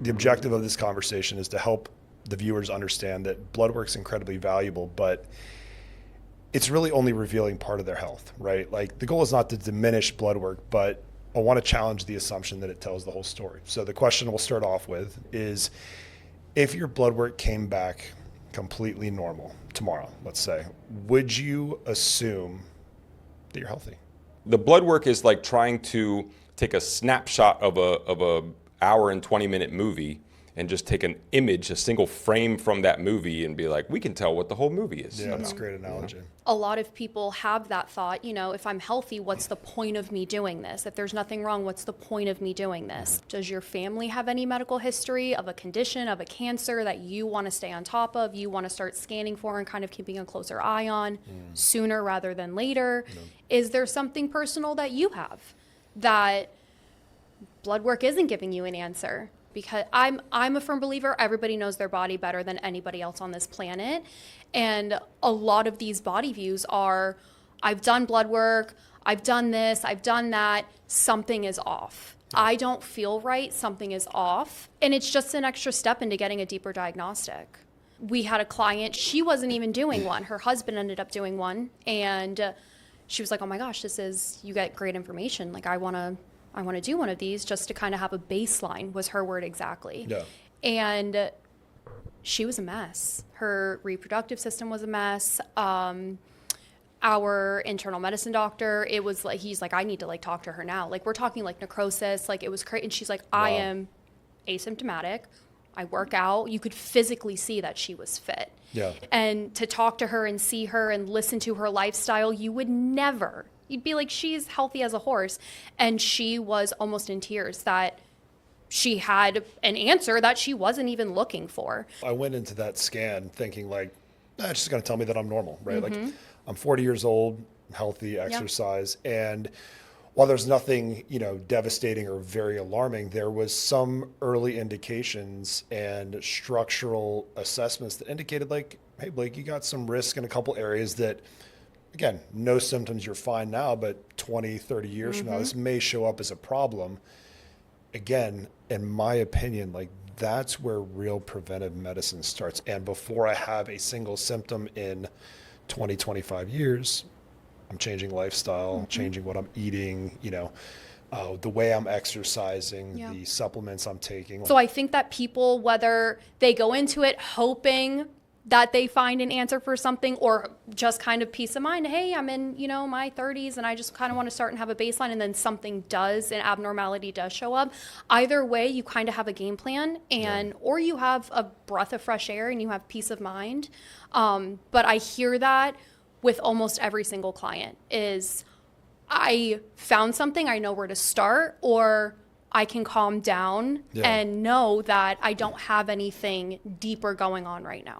The objective of this conversation is to help the viewers understand that blood work is incredibly valuable, but it's really only revealing part of their health, right? Like the goal is not to diminish blood work, but I want to challenge the assumption that it tells the whole story. So the question we'll start off with is, if your blood work came back completely normal tomorrow, let's say, would you assume that you're healthy? The blood work is like trying to take a snapshot of a hour and 20-minute movie and just take an image, a single frame from that movie and be like, we can tell what the whole movie is. Yeah, that's a great analogy. A lot of people have that thought, if I'm healthy, what's the point of me doing this? If there's nothing wrong, what's the point of me doing this? Does your family have any medical history of a condition, of a cancer that you want to stay on top of, you want to start scanning for and kind of keeping a closer eye on sooner rather than later? Is there something personal that you have that blood work isn't giving you an answer? Because I'm a firm believer, everybody knows their body better than anybody else on this planet. And a lot of these body views are, I've done blood work, I've done this, I've done that, something is off. I don't feel right, something is off. And it's just an extra step into getting a deeper diagnostic. We had a client, she wasn't even doing one. Her husband ended up doing one. And she was like, oh my gosh, you get great information. Like, I want to do one of these just to kind of have a baseline, was her word exactly. Yeah. And she was a mess. Her reproductive system was a mess. Our internal medicine doctor, it was like, he's like, I need to like talk to her now. Like, we're talking like necrosis, like it was crazy. And she's like, I am asymptomatic. I work out. You could physically see that she was fit. Yeah. And to talk to her and see her and listen to her lifestyle, you'd be like, she's healthy as a horse. And she was almost in tears that she had an answer that she wasn't even looking for. I went into that scan thinking like, it's just going to tell me that I'm normal, right? Like I'm 40 years old, healthy, exercise. And while there's nothing, devastating or very alarming, there was some early indications and structural assessments that indicated like, hey, Blake, you got some risk in a couple areas that, again, no symptoms, you're fine now, but 20, 30 years from now, this may show up as a problem. Again, in my opinion, like that's where real preventive medicine starts. And before I have a single symptom in 20, 25 years, I'm changing lifestyle, changing what I'm eating, the way I'm exercising, the supplements I'm taking. So I think that people, whether they go into it hoping that they find an answer for something or just kind of peace of mind, hey, I'm in, my 30s and I just kind of want to start and have a baseline, and then something an abnormality does show up. Either way, you kind of have a game plan or you have a breath of fresh air and you have peace of mind. But I hear that with almost every single client is, I found something, I know where to start, or I can calm down and know that I don't have anything deeper going on right now.